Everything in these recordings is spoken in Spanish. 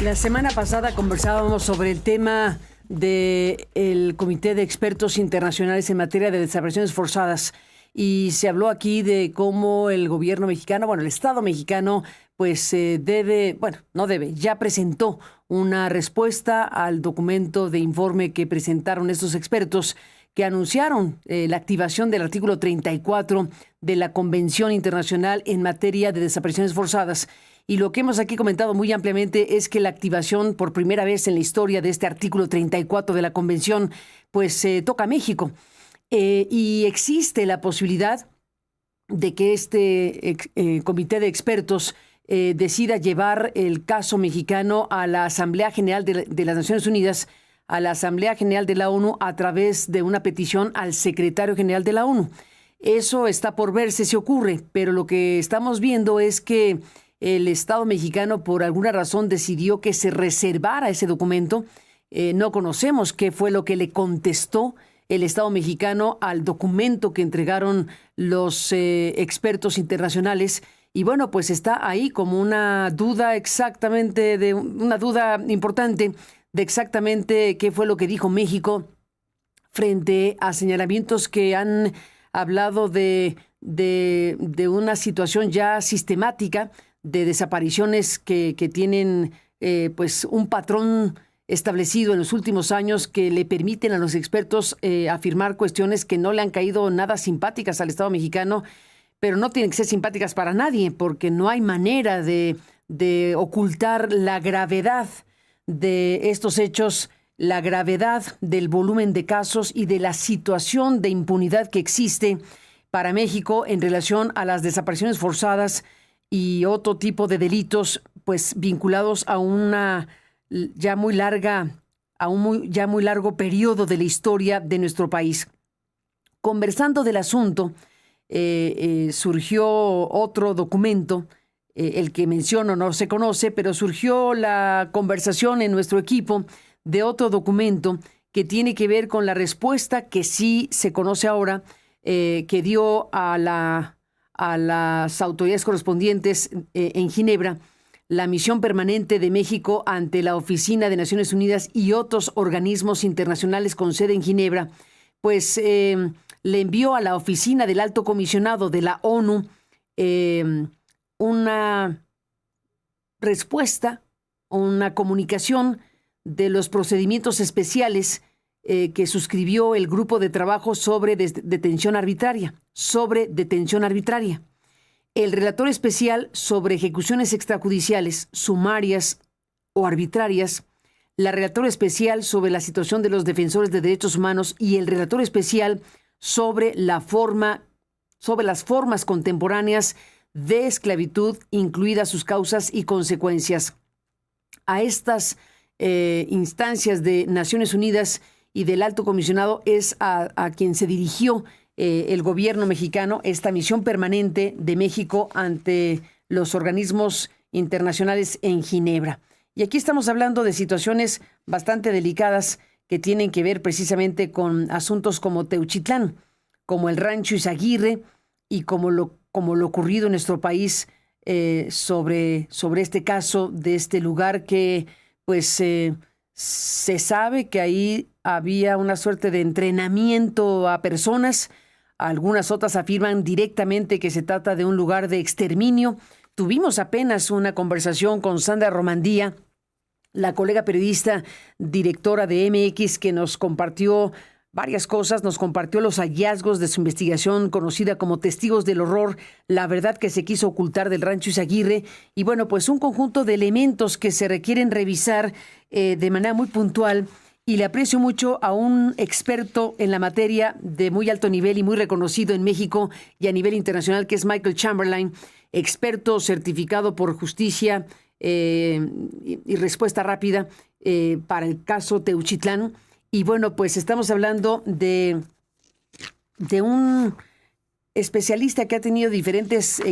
La semana pasada conversábamos sobre el tema del Comité de Expertos Internacionales en materia de desapariciones forzadas y se habló aquí de cómo el gobierno mexicano, el Estado mexicano, pues ya presentó una respuesta al documento de informe que presentaron estos expertos que anunciaron la activación del artículo 34 de la Convención Internacional en materia de desapariciones forzadas. Y lo que hemos aquí comentado muy ampliamente es que la activación por primera vez en la historia de este artículo 34 de la Convención, pues toca a México. Y existe la posibilidad de que este comité de expertos decida llevar el caso mexicano a la Asamblea General de las Naciones Unidas, a la Asamblea General de la ONU, a través de una petición al secretario general de la ONU. Eso está por verse si ocurre, pero lo que estamos viendo es que el Estado mexicano por alguna razón decidió que se reservara ese documento. No conocemos qué fue lo que le contestó el Estado mexicano al documento que entregaron los expertos internacionales. Y bueno, pues está ahí como una duda una duda importante de exactamente qué fue lo que dijo México frente a señalamientos que han hablado de una situación ya sistemática de desapariciones que tienen pues un patrón establecido en los últimos años que le permiten a los expertos afirmar cuestiones que no le han caído nada simpáticas al Estado mexicano, pero no tienen que ser simpáticas para nadie, porque no hay manera de ocultar la gravedad de estos hechos, la gravedad del volumen de casos y de la situación de impunidad que existe para México en relación a las desapariciones forzadas y otro tipo de delitos, pues vinculados a una ya muy largo periodo de la historia de nuestro país. Conversando del asunto, surgió otro documento, el que menciono no se conoce, pero surgió la conversación en nuestro equipo de otro documento que tiene que ver con la respuesta que sí se conoce ahora, que dio a las autoridades correspondientes en Ginebra, la misión permanente de México ante la Oficina de Naciones Unidas y otros organismos internacionales con sede en Ginebra, pues le envió a la Oficina del Alto Comisionado de la ONU una respuesta, una comunicación de los procedimientos especiales que suscribió el grupo de trabajo sobre detención arbitraria, El relator especial sobre ejecuciones extrajudiciales, sumarias o arbitrarias, la relatora especial sobre la situación de los defensores de derechos humanos y el relator especial sobre las formas contemporáneas de esclavitud, incluidas sus causas y consecuencias. A estas instancias de Naciones Unidas y del Alto Comisionado es a quien se dirigió el gobierno mexicano, esta misión permanente de México ante los organismos internacionales en Ginebra. Y aquí estamos hablando de situaciones bastante delicadas que tienen que ver precisamente con asuntos como Teuchitlán, como el Rancho Izaguirre y como lo ocurrido en nuestro país sobre este caso de este lugar que pues se sabe que ahí había una suerte de entrenamiento a personas. Algunas otras afirman directamente que se trata de un lugar de exterminio. Tuvimos apenas una conversación con Sandra Romandía, la colega periodista, directora de MX, que nos compartió varias cosas, nos compartió los hallazgos de su investigación conocida como Testigos del Horror, la verdad que se quiso ocultar del Rancho Izaguirre, y bueno, pues un conjunto de elementos que se requieren revisar de manera muy puntual. Y le aprecio mucho a un experto en la materia de muy alto nivel y muy reconocido en México y a nivel internacional, que es Michael Chamberlain, experto certificado por Justicia y Respuesta Rápida para el caso Teuchitlán. Y bueno, pues estamos hablando de un especialista que ha tenido diferentes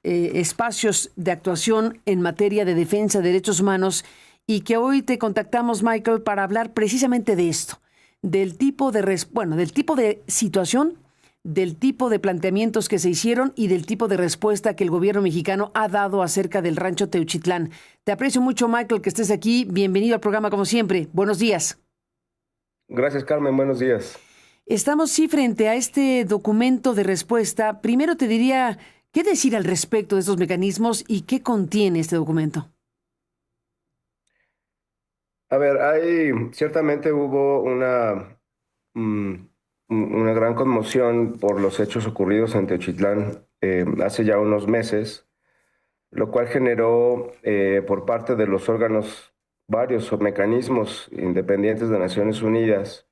espacios de actuación en materia de defensa de derechos humanos y que hoy te contactamos, Michael, para hablar precisamente de esto, del tipo de situación del tipo de planteamientos que se hicieron y del tipo de respuesta que el gobierno mexicano ha dado acerca del rancho Teuchitlán. Te aprecio mucho, Michael, que estés aquí. Bienvenido al programa como siempre. Buenos días. Gracias, Carmen. Buenos días. Estamos sí frente a este documento de respuesta. Primero te diría, ¿qué decir al respecto de estos mecanismos y qué contiene este documento? A ver, ciertamente hubo mm, una gran conmoción por los hechos ocurridos en Teochitlán hace ya unos meses, lo cual generó por parte de los órganos varios mecanismos independientes de Naciones Unidas,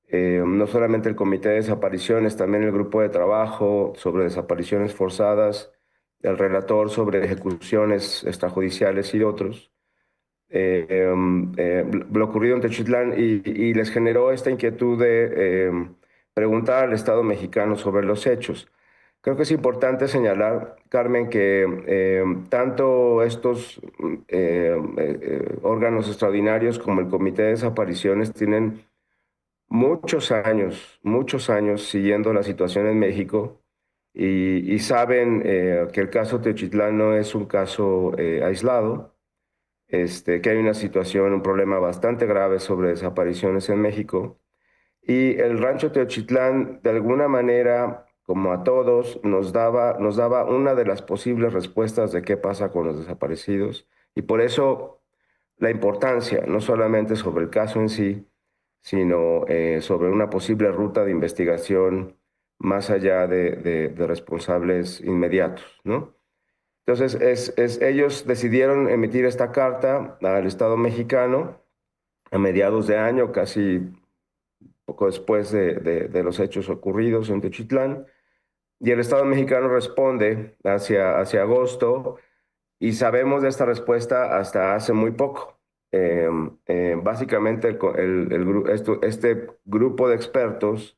no solamente el Comité de Desapariciones, también el Grupo de Trabajo sobre Desapariciones Forzadas, el Relator sobre Ejecuciones Extrajudiciales y otros. Lo ocurrido en Techitlán y les generó esta inquietud de preguntar al Estado mexicano sobre los hechos. Creo que es importante señalar, Carmen, que tanto estos órganos extraordinarios como el Comité de Desapariciones tienen muchos años siguiendo la situación en México y saben que el caso Teochitlán no es un caso aislado, que hay una situación, un problema bastante grave sobre desapariciones en México. Y el rancho Teochitlán, de alguna manera, como a todos, nos daba una de las posibles respuestas de qué pasa con los desaparecidos. Y por eso la importancia, no solamente sobre el caso en sí, sino sobre una posible ruta de investigación más allá de responsables inmediatos, ¿no? Entonces, ellos decidieron emitir esta carta al Estado mexicano a mediados de año, casi poco después de los hechos ocurridos en Techitlán, y el Estado mexicano responde hacia agosto, y sabemos de esta respuesta hasta hace muy poco. Básicamente, este grupo de expertos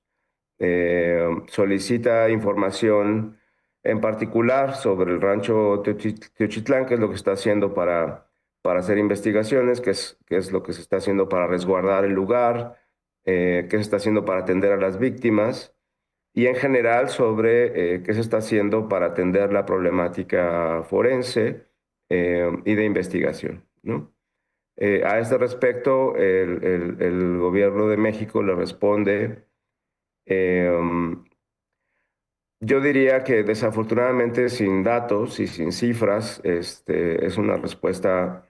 solicita información en particular sobre el rancho Teochitlán, que es lo que está haciendo para hacer investigaciones, qué es lo que se está haciendo para resguardar el lugar, qué se está haciendo para atender a las víctimas y en general sobre qué se está haciendo para atender la problemática forense y de investigación, ¿no? A este respecto, el gobierno de México le responde. Yo diría que desafortunadamente sin datos y sin cifras, es una respuesta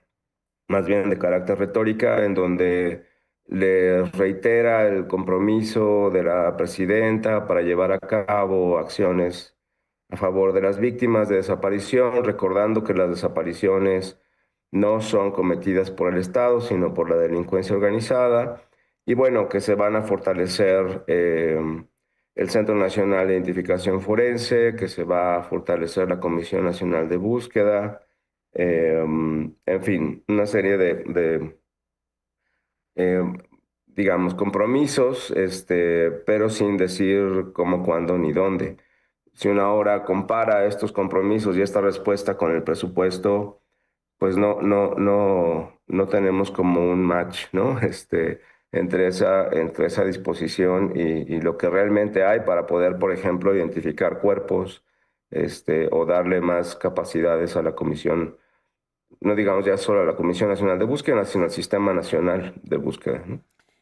más bien de carácter retórica, en donde le reitera el compromiso de la presidenta para llevar a cabo acciones a favor de las víctimas de desaparición, recordando que las desapariciones no son cometidas por el Estado, sino por la delincuencia organizada, y bueno, que se van a fortalecer el Centro Nacional de Identificación Forense, que se va a fortalecer la Comisión Nacional de Búsqueda, en fin, una serie eh, digamos, compromisos, pero sin decir cómo, cuándo ni dónde. Si uno ahora compara estos compromisos y esta respuesta con el presupuesto, pues no tenemos como un match, ¿no? Entre esa disposición y lo que realmente hay para poder, por ejemplo, identificar cuerpos, o darle más capacidades a la comisión, no digamos ya solo a la Comisión Nacional de Búsqueda, sino al Sistema Nacional de Búsqueda, ¿no?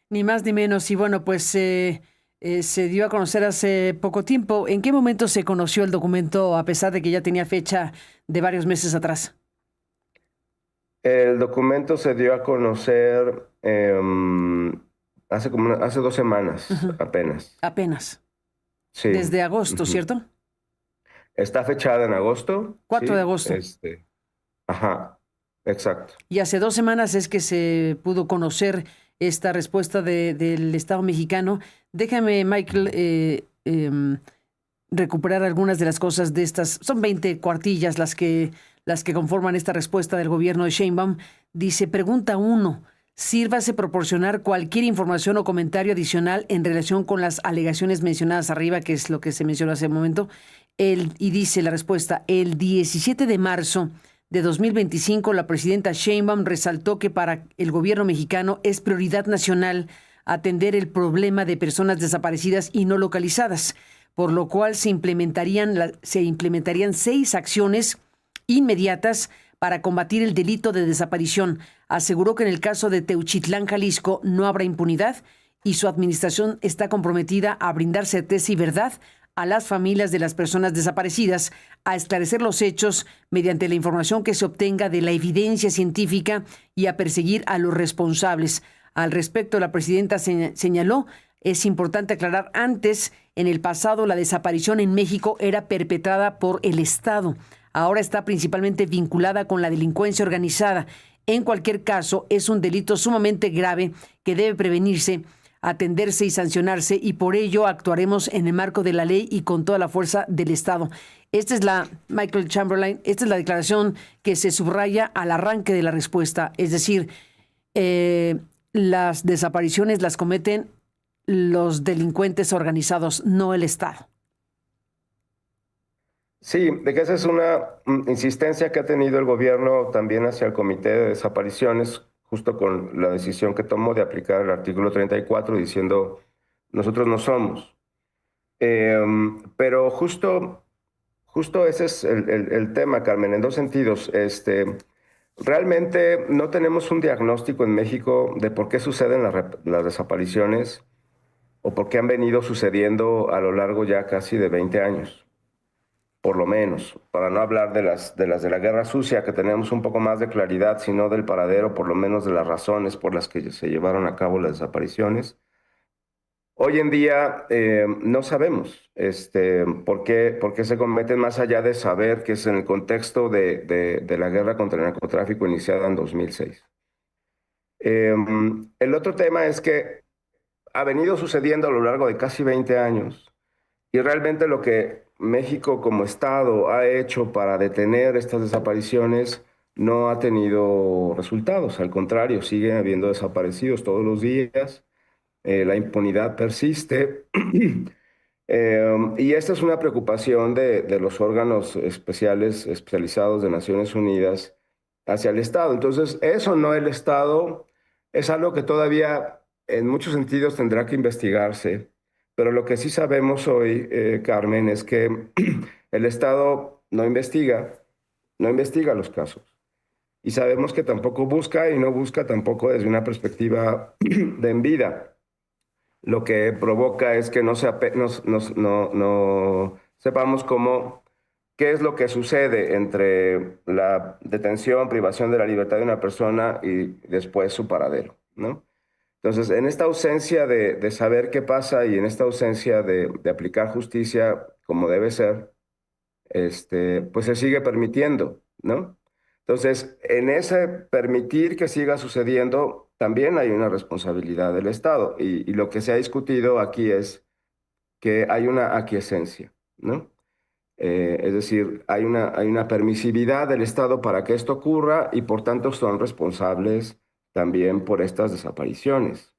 Ni más ni menos. Y bueno, pues se dio a conocer hace poco tiempo. ¿En qué momento se conoció el documento, a pesar de que ya tenía fecha de varios meses atrás? El documento se dio a conocer hace 2 semanas Ujú. apenas. Apenas. Sí. Desde agosto, Ujú. ¿cierto? Está fechada en agosto, 4 de sí. agosto. Ajá, exacto. Y hace 2 semanas es que se pudo conocer esta respuesta del Estado mexicano. Déjame, Michael, recuperar algunas de las cosas de estas. Son 20 cuartillas las que conforman esta respuesta del gobierno de Sheinbaum. Dice, pregunta 1. Sírvase proporcionar cualquier información o comentario adicional en relación con las alegaciones mencionadas arriba, que es lo que se mencionó hace un momento. Y dice la respuesta, el 17 de marzo de 2025, la presidenta Sheinbaum resaltó que para el gobierno mexicano es prioridad nacional atender el problema de personas desaparecidas y no localizadas. por lo cual se implementarían 6 acciones inmediatas para combatir el delito de desaparición. Aseguró que en el caso de Teuchitlán, Jalisco, no habrá impunidad y su administración está comprometida a brindar certeza y verdad a las familias de las personas desaparecidas, a esclarecer los hechos mediante la información que se obtenga de la evidencia científica y a perseguir a los responsables. Al respecto, la presidenta señaló: es importante aclarar, antes, en el pasado, la desaparición en México era perpetrada por el Estado. Ahora está principalmente vinculada con la delincuencia organizada. En cualquier caso, es un delito sumamente grave que debe prevenirse, atenderse y sancionarse, y por ello actuaremos en el marco de la ley y con toda la fuerza del Estado. Esta es Michael Chamberlain, esta es la declaración que se subraya al arranque de la respuesta. Es decir, las desapariciones las cometen los delincuentes organizados, no el Estado. Sí, de que esa es una insistencia que ha tenido el gobierno también hacia el Comité de Desapariciones, justo con la decisión que tomó de aplicar el artículo 34, diciendo: nosotros no somos. Pero justo ese es el tema, Carmen, en dos sentidos. Realmente no tenemos un diagnóstico en México de por qué suceden las desapariciones o por qué han venido sucediendo a lo largo ya casi de 20 años. Por lo menos, para no hablar de las de la guerra sucia, que tenemos un poco más de claridad, sino del paradero, por lo menos de las razones por las que se llevaron a cabo las desapariciones. Hoy en día no sabemos por qué se cometen, más allá de saber que es en el contexto de la guerra contra el narcotráfico iniciada en 2006. El otro tema es que ha venido sucediendo a lo largo de casi 20 años, y realmente lo que México como Estado ha hecho para detener estas desapariciones no ha tenido resultados. Al contrario, sigue habiendo desaparecidos todos los días. La impunidad persiste. Y esta es una preocupación de los órganos especializados de Naciones Unidas hacia el Estado. Entonces, eso no el Estado es algo que todavía en muchos sentidos tendrá que investigarse. Pero lo que sí sabemos hoy, Carmen, es que el Estado no investiga los casos. Y sabemos que tampoco busca, y no busca tampoco desde una perspectiva de en vida. Lo que provoca es que no sepamos qué es lo que sucede entre la detención, privación de la libertad de una persona y después su paradero, ¿no? Entonces, en esta ausencia de saber qué pasa y en esta ausencia de aplicar justicia como debe ser, pues se sigue permitiendo, ¿no? Entonces, en ese permitir que siga sucediendo, también hay una responsabilidad del Estado. Y lo que se ha discutido aquí es que hay una aquiescencia, ¿no? Es decir, hay una permisividad del Estado para que esto ocurra, y por tanto son responsables también por estas desapariciones.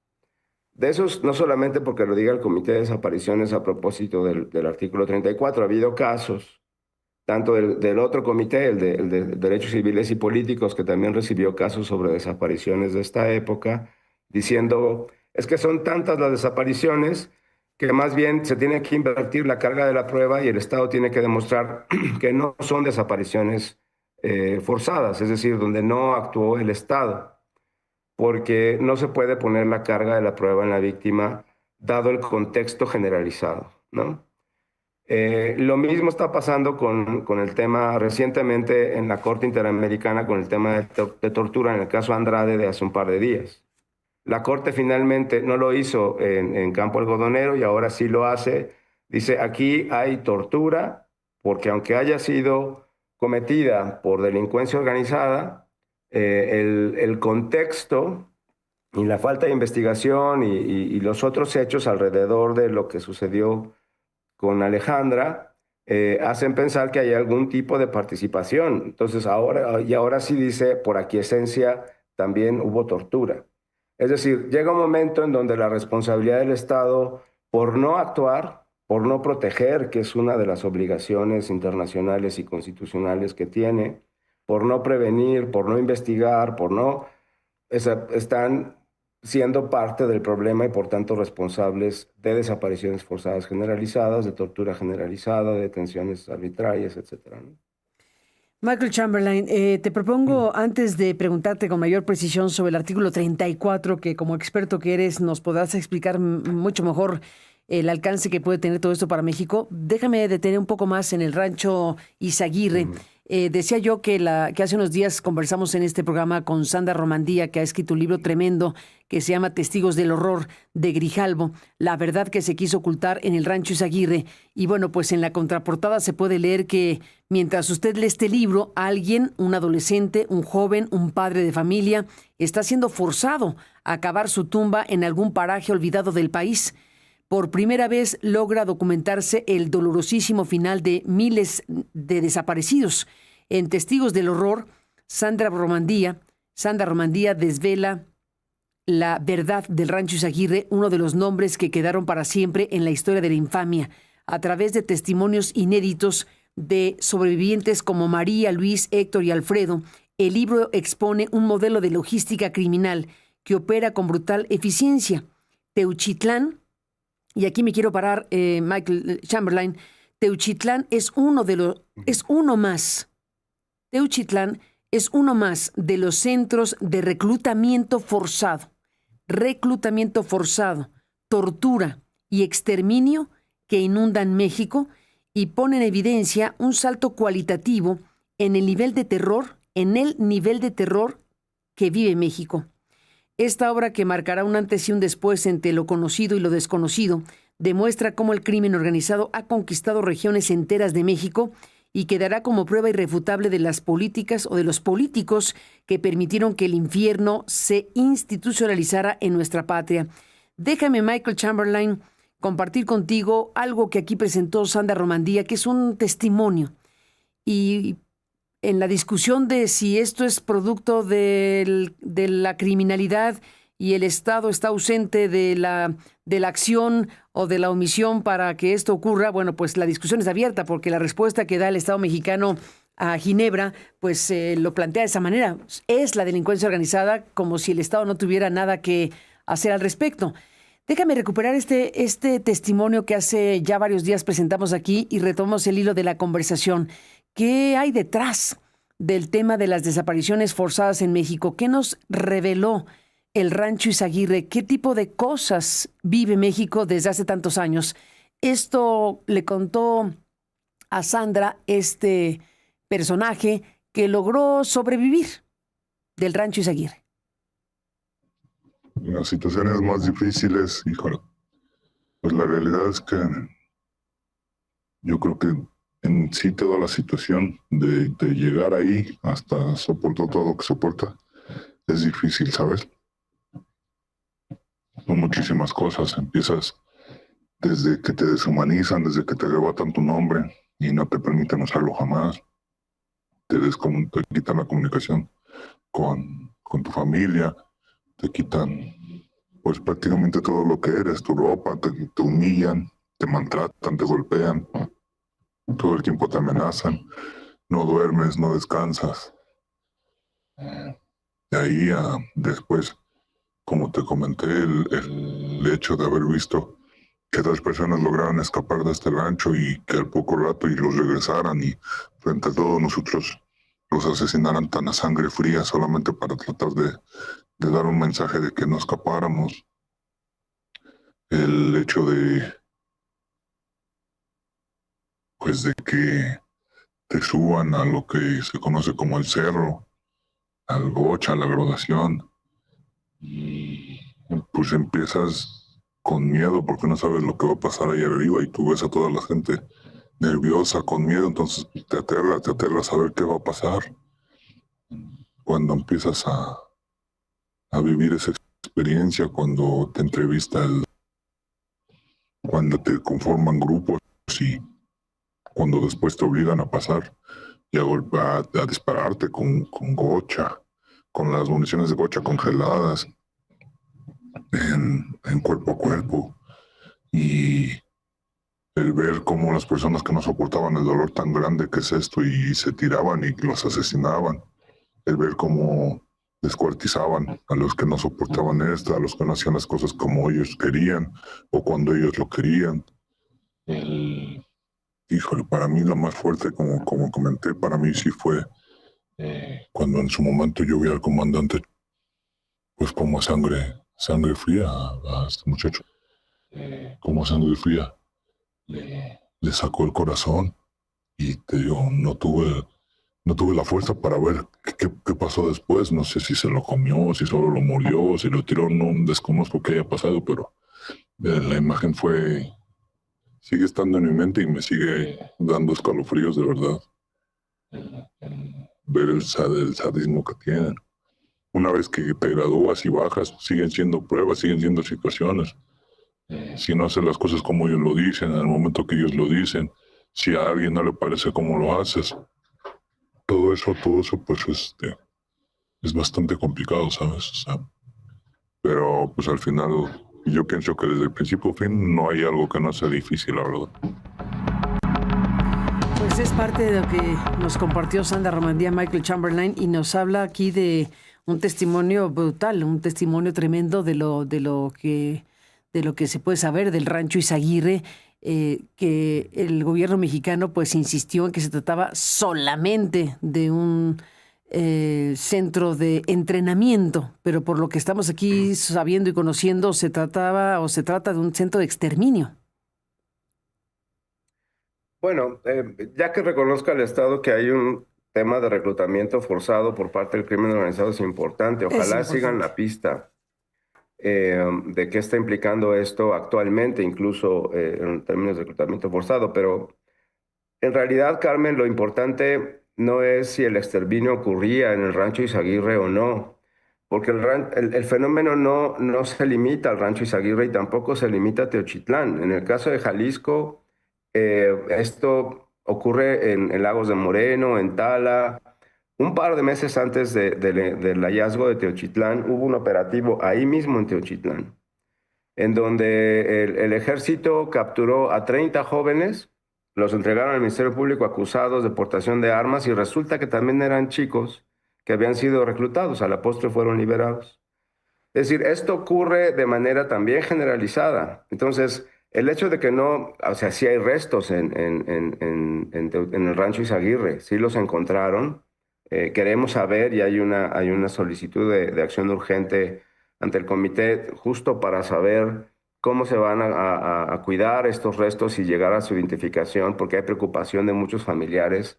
De esos, no solamente porque lo diga el Comité de Desapariciones a propósito del artículo 34, ha habido casos, tanto del otro comité, el de Derechos Civiles y Políticos, que también recibió casos sobre desapariciones de esta época, diciendo: es que son tantas las desapariciones que más bien se tiene que invertir la carga de la prueba y el Estado tiene que demostrar que no son desapariciones forzadas, es decir, donde no actuó el Estado, porque no se puede poner la carga de la prueba en la víctima dado el contexto generalizado, ¿no? Lo mismo está pasando con el tema recientemente en la Corte Interamericana, con el tema de tortura en el caso Andrade de hace un par de días. La Corte finalmente no lo hizo en Campo Algodonero y ahora sí lo hace. Dice: aquí hay tortura porque aunque haya sido cometida por delincuencia organizada, el contexto y la falta de investigación y los otros hechos alrededor de lo que sucedió con Alejandra hacen pensar que hay algún tipo de participación. Entonces ahora sí dice: por aquiescencia también hubo tortura. Es decir, llega un momento en donde la responsabilidad del Estado por no actuar, por no proteger, que es una de las obligaciones internacionales y constitucionales que tiene, por no prevenir, por no investigar, están siendo parte del problema y por tanto responsables de desapariciones forzadas generalizadas, de tortura generalizada, de detenciones arbitrarias, etcétera, ¿no? Michael Chamberlain, te propongo, antes de preguntarte con mayor precisión sobre el artículo 34, que como experto que eres nos podrás explicar mucho mejor el alcance que puede tener todo esto para México, déjame detener un poco más en el rancho Izaguirre. Decía yo que hace unos días conversamos en este programa con Sandra Romandía, que ha escrito un libro tremendo que se llama Testigos del Horror de Grijalvo, la verdad que se quiso ocultar en el rancho Izaguirre. Y bueno, pues en la contraportada se puede leer que mientras usted lee este libro, alguien, un adolescente, un joven, un padre de familia, está siendo forzado a cavar su tumba en algún paraje olvidado del país. Por primera vez logra documentarse el dolorosísimo final de miles de desaparecidos. En Testigos del Horror, Sandra Romandía desvela la verdad del rancho Izaguirre, uno de los nombres que quedaron para siempre en la historia de la infamia, a través de testimonios inéditos de sobrevivientes como María, Luis, Héctor y Alfredo. El libro expone un modelo de logística criminal que opera con brutal eficiencia. Teuchitlán, y aquí me quiero parar, Michael Chamberlain, Teuchitlán es uno más. Teuchitlán es uno más de los centros de reclutamiento forzado, tortura y exterminio que inundan México y pone en evidencia un salto cualitativo en el nivel de terror que vive México. Esta obra, que marcará un antes y un después entre lo conocido y lo desconocido, demuestra cómo el crimen organizado ha conquistado regiones enteras de México y quedará como prueba irrefutable de las políticas o de los políticos que permitieron que el infierno se institucionalizara en nuestra patria. Déjame, Michael Chamberlain, compartir contigo algo que aquí presentó Sandra Romandía, que es un testimonio. Y en la discusión de si esto es producto de la criminalidad y el Estado está ausente de la acción o de la omisión para que esto ocurra, bueno, pues la discusión es abierta, porque la respuesta que da el Estado mexicano a Ginebra, pues lo plantea de esa manera. Es la delincuencia organizada, como si el Estado no tuviera nada que hacer al respecto. Déjame recuperar este testimonio que hace ya varios días presentamos aquí y retomamos el hilo de la conversación. ¿Qué hay detrás del tema de las desapariciones forzadas en México? ¿Qué nos reveló el rancho Izaguirre? ¿Qué tipo de cosas vive México desde hace tantos años? Esto le contó a Sandra este personaje que logró sobrevivir del rancho Izaguirre. Las situaciones más difíciles, híjole, pues la realidad es que yo creo que en sí toda la situación de llegar ahí hasta soportar todo lo que soporta es difícil, ¿sabes? Son muchísimas cosas. Empiezas desde que te deshumanizan, desde que te arrebatan tu nombre y no te permiten usarlo jamás. Te quitan la comunicación con tu familia, te quitan pues prácticamente todo lo que eres, tu ropa, te humillan, te maltratan, te golpean, todo el tiempo te amenazan, no duermes, no descansas. De ahí después, como te comenté, el hecho de haber visto que 2 personas lograron escapar de este rancho y que al poco rato y los regresaran y frente a todos nosotros los asesinaran tan a sangre fría solamente para tratar de dar un mensaje de que no escapáramos. El hecho de que te suban a lo que se conoce como el cerro, al gocha, a la graduación, y pues empiezas con miedo porque no sabes lo que va a pasar ahí arriba y tú ves a toda la gente nerviosa, con miedo, entonces te aterra saber qué va a pasar. Cuando empiezas a vivir esa experiencia, cuando te entrevistan, cuando te conforman grupos y cuando después te obligan a pasar y a dispararte con gocha, con las municiones de gocha congeladas en cuerpo a cuerpo, y el ver cómo las personas que no soportaban el dolor tan grande que es esto y se tiraban y los asesinaban, el ver cómo descuartizaban a los que no soportaban esto, a los que no hacían las cosas como ellos querían o cuando ellos lo querían. Híjole, para mí lo más fuerte, como comenté, para mí sí fue cuando en su momento yo vi al comandante pues como sangre fría a este muchacho. Como sangre fría le sacó el corazón y te digo, no tuve la fuerza para ver qué pasó después. No sé si se lo comió, si solo lo murió, si lo tiró, no desconozco qué haya pasado, pero la imagen sigue estando en mi mente y me sigue dando escalofríos de verdad. Ver el sadismo que tienen. Una vez que te gradúas y bajas, siguen siendo pruebas, siguen siendo situaciones. Si no haces las cosas como ellos lo dicen, en el momento que ellos lo dicen, si a alguien no le parece como lo haces, todo eso pues es bastante complicado, ¿sabes? O sea, pero pues al final yo pienso que desde el principio a fin no hay algo que no sea difícil, la verdad. Pues es parte de lo que nos compartió Sandra Romandía, Michael Chamberlain, y nos habla aquí de un testimonio brutal, un testimonio tremendo de lo que se puede saber del Rancho Izaguirre, que el gobierno mexicano pues insistió en que se trataba solamente de un centro de entrenamiento, pero por lo que estamos aquí sabiendo y conociendo, se trata de un centro de exterminio. Bueno, ya que reconozca el Estado que hay un tema de reclutamiento forzado por parte del crimen organizado es importante. Ojalá sigan la pista de qué está implicando esto actualmente, incluso en términos de reclutamiento forzado. Pero en realidad, Carmen, lo importante no es si el exterminio ocurría en el Rancho Izaguirre o no, porque el fenómeno no se limita al Rancho Izaguirre y tampoco se limita a Teochitlán. En el caso de Jalisco, esto ocurre en Lagos de Moreno, en Tala. Un par de meses antes del hallazgo de Teochitlán, hubo un operativo ahí mismo en Teochitlán, en donde el ejército capturó a 30 jóvenes, los entregaron al Ministerio Público acusados de portación de armas y resulta que también eran chicos que habían sido reclutados, a la postre fueron liberados. Es decir, esto ocurre de manera también generalizada. Entonces, el hecho de que no, o sea, sí hay restos en el Rancho Izaguirre, sí los encontraron. Queremos saber y hay una solicitud de acción urgente ante el comité justo para saber cómo se van a cuidar estos restos y llegar a su identificación, porque hay preocupación de muchos familiares,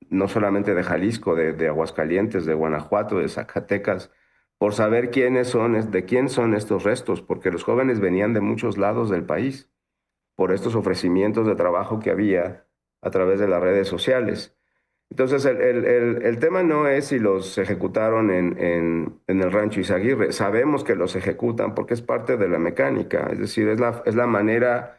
no solamente de Jalisco, de Aguascalientes, de Guanajuato, de Zacatecas, por saber de quién son estos restos, porque los jóvenes venían de muchos lados del país por estos ofrecimientos de trabajo que había a través de las redes sociales. Entonces, el tema no es si los ejecutaron en el Rancho Izaguirre. Sabemos que los ejecutan porque es parte de la mecánica, es decir, es la manera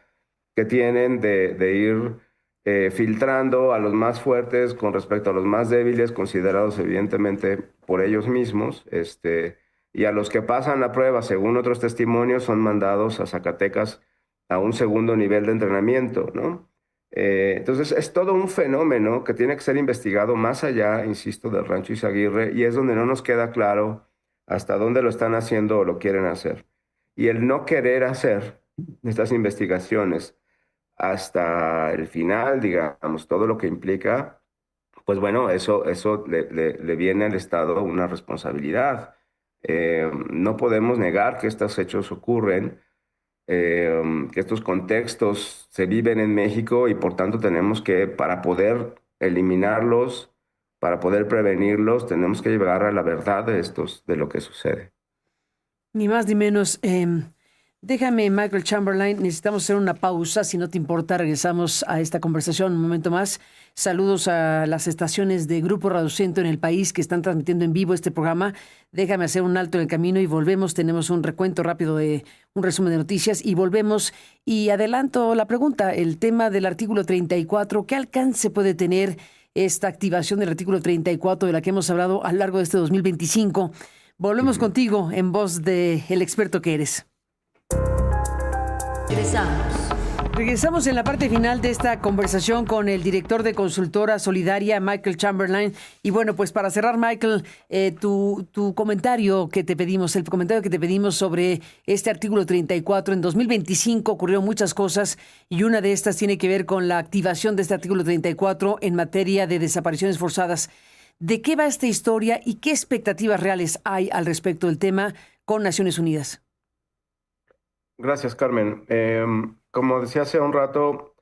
que tienen de ir filtrando a los más fuertes con respecto a los más débiles, considerados evidentemente por ellos mismos, y a los que pasan la prueba, según otros testimonios, son mandados a Zacatecas a un segundo nivel de entrenamiento, ¿no? Entonces es todo un fenómeno que tiene que ser investigado más allá, insisto, del Rancho Izaguirre, y es donde no nos queda claro hasta dónde lo están haciendo o lo quieren hacer. Y el no querer hacer estas investigaciones hasta el final, digamos, todo lo que implica, pues bueno, eso le viene al Estado una responsabilidad. No podemos negar que estos hechos ocurren, que estos contextos se viven en México y por tanto tenemos que, para poder eliminarlos, para poder prevenirlos, tenemos que llegar a la verdad de lo que sucede. Ni más ni menos. Déjame, Michael Chamberlain, necesitamos hacer una pausa. Si no te importa, regresamos a esta conversación un momento más. Saludos a las estaciones de Grupo Radio Centro en el país que están transmitiendo en vivo este programa. Déjame hacer un alto en el camino y volvemos. Tenemos un recuento rápido de un resumen de noticias y volvemos. Y adelanto la pregunta, el tema del artículo 34. ¿Qué alcance puede tener esta activación del artículo 34 de la que hemos hablado a lo largo de este 2025? Volvemos contigo en voz del experto que eres. Regresamos. Regresamos en la parte final de esta conversación con el director de Consultora Solidaria, Michael Chamberlain. Y bueno, pues para cerrar, Michael, tu comentario que te pedimos, el comentario que te pedimos sobre este artículo 34. En 2025 ocurrieron muchas cosas y una de estas tiene que ver con la activación de este artículo 34 en materia de desapariciones forzadas. ¿De qué va esta historia y qué expectativas reales hay al respecto del tema con Naciones Unidas? Gracias, Carmen. Como decía hace un rato,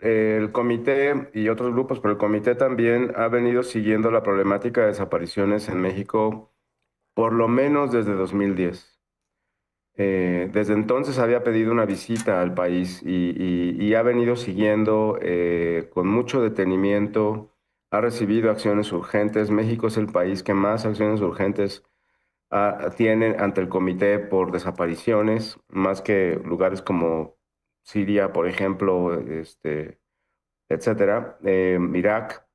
el comité y otros grupos, pero el comité también ha venido siguiendo la problemática de desapariciones en México por lo menos desde 2010. Desde entonces había pedido una visita al país y ha venido siguiendo con mucho detenimiento, ha recibido acciones urgentes. México es el país que más acciones urgentes tiene ante el comité por desapariciones, más que lugares como Siria, por ejemplo, etcétera, Irak.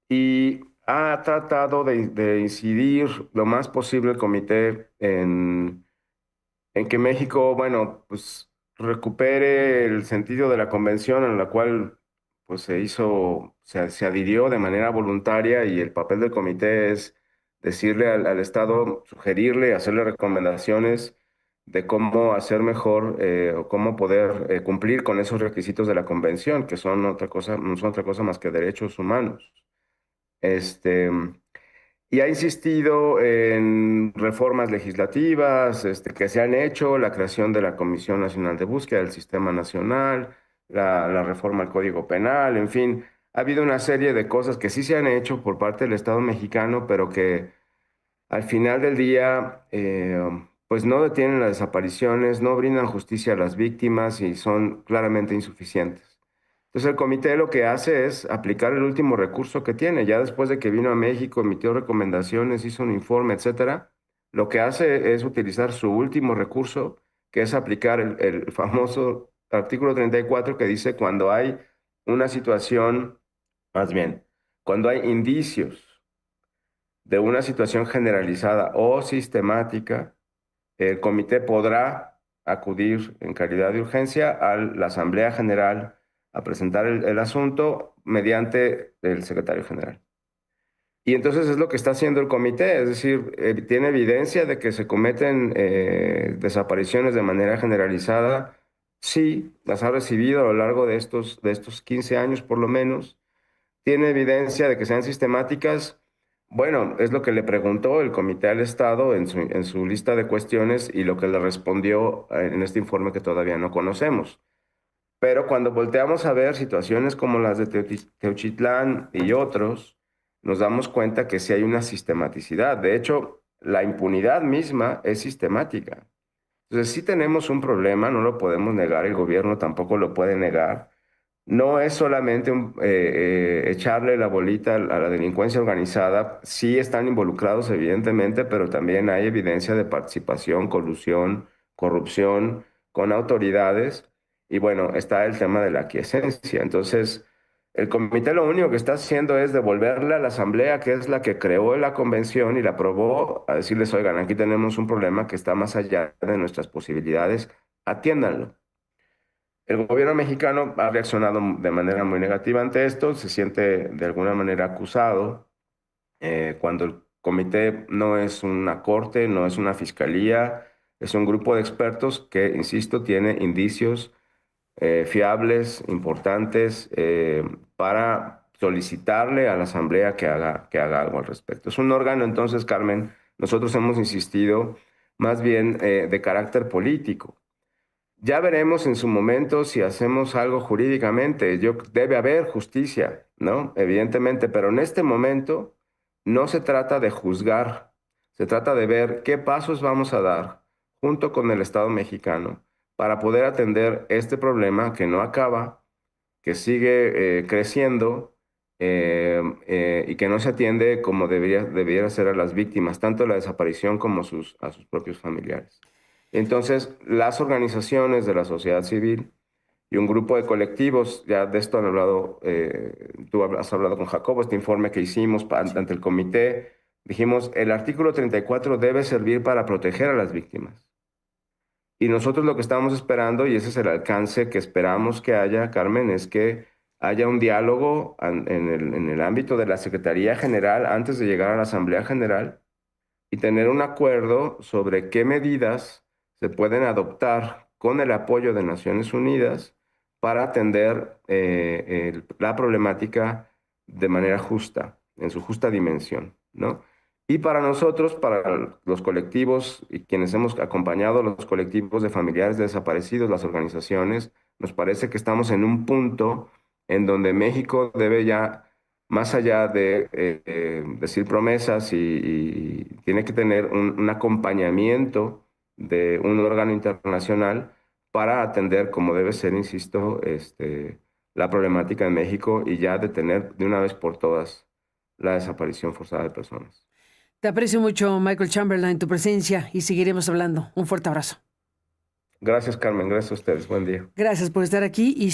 Y ha tratado de incidir lo más posible el comité en que México, bueno, pues recupere el sentido de la convención en la cual pues se adhirió de manera voluntaria, y el papel del comité es decirle al Estado, sugerirle, hacerle recomendaciones de cómo hacer mejor o cómo poder cumplir con esos requisitos de la convención, que son otra cosa, no son otra cosa más que derechos humanos. Este, y ha insistido en reformas legislativas que se han hecho, la creación de la Comisión Nacional de Búsqueda del Sistema Nacional, la reforma al Código Penal, en fin, ha habido una serie de cosas que sí se han hecho por parte del Estado mexicano, pero que al final del día, pues no detienen las desapariciones, no brindan justicia a las víctimas y son claramente insuficientes. Entonces el comité lo que hace es aplicar el último recurso que tiene. Ya después de que vino a México, emitió recomendaciones, hizo un informe, etcétera, lo que hace es utilizar su último recurso, que es aplicar el famoso artículo 34 que dice cuando hay una situación, más bien, cuando hay indicios de una situación generalizada o sistemática, el comité podrá acudir en calidad de urgencia a la Asamblea General a presentar el asunto mediante el secretario general. Y entonces es lo que está haciendo el comité, es decir, tiene evidencia de que se cometen desapariciones de manera generalizada. Sí, las ha recibido a lo largo de estos 15 años por lo menos. Tiene evidencia de que sean sistemáticas. Bueno, es lo que le preguntó el comité al Estado en su lista de cuestiones y lo que le respondió en este informe que todavía no conocemos. Pero cuando volteamos a ver situaciones como las de Teuchitlán y otros, nos damos cuenta que sí hay una sistematicidad. De hecho, la impunidad misma es sistemática. Entonces, sí tenemos un problema, no lo podemos negar, el gobierno tampoco lo puede negar. No es solamente echarle la bolita a la delincuencia organizada. Sí están involucrados, evidentemente, pero también hay evidencia de participación, colusión, corrupción con autoridades. Y bueno, está el tema de la aquiescencia. Entonces, el comité lo único que está haciendo es devolverle a la Asamblea, que es la que creó la convención y la aprobó, a decirles, oigan, aquí tenemos un problema que está más allá de nuestras posibilidades, atiéndanlo. El gobierno mexicano ha reaccionado de manera muy negativa ante esto, se siente de alguna manera acusado cuando el comité no es una corte, no es una fiscalía, es un grupo de expertos que, insisto, tiene indicios fiables, importantes, para solicitarle a la Asamblea que haga algo al respecto. Es un órgano, entonces, Carmen, nosotros hemos insistido más bien de carácter político. Ya veremos en su momento si hacemos algo jurídicamente. Debe haber justicia, ¿no? Evidentemente, pero en este momento no se trata de juzgar, se trata de ver qué pasos vamos a dar junto con el Estado mexicano para poder atender este problema que no acaba, que sigue creciendo y que no se atiende como debiera ser a las víctimas, tanto la desaparición como a sus propios familiares. Entonces, las organizaciones de la sociedad civil y un grupo de colectivos, ya de esto han hablado, tú has hablado con Jacobo, este informe que hicimos ante el comité, dijimos, el artículo 34 debe servir para proteger a las víctimas. Y nosotros lo que estamos esperando, y ese es el alcance que esperamos que haya, Carmen, es que haya un diálogo en el ámbito de la Secretaría General antes de llegar a la Asamblea General y tener un acuerdo sobre qué medidas se pueden adoptar con el apoyo de Naciones Unidas para atender la problemática de manera justa, en su justa dimensión, ¿no? Y para nosotros, para los colectivos y quienes hemos acompañado los colectivos de familiares de desaparecidos, las organizaciones, nos parece que estamos en un punto en donde México debe ya, más allá de decir promesas y tiene que tener un acompañamiento de un órgano internacional para atender como debe ser, insisto, la problemática en México y ya detener de una vez por todas la desaparición forzada de personas. Te aprecio mucho, Michael Chamberlain, tu presencia y seguiremos hablando. Un fuerte abrazo. Gracias, Carmen. Gracias a ustedes. Buen día. Gracias por estar aquí y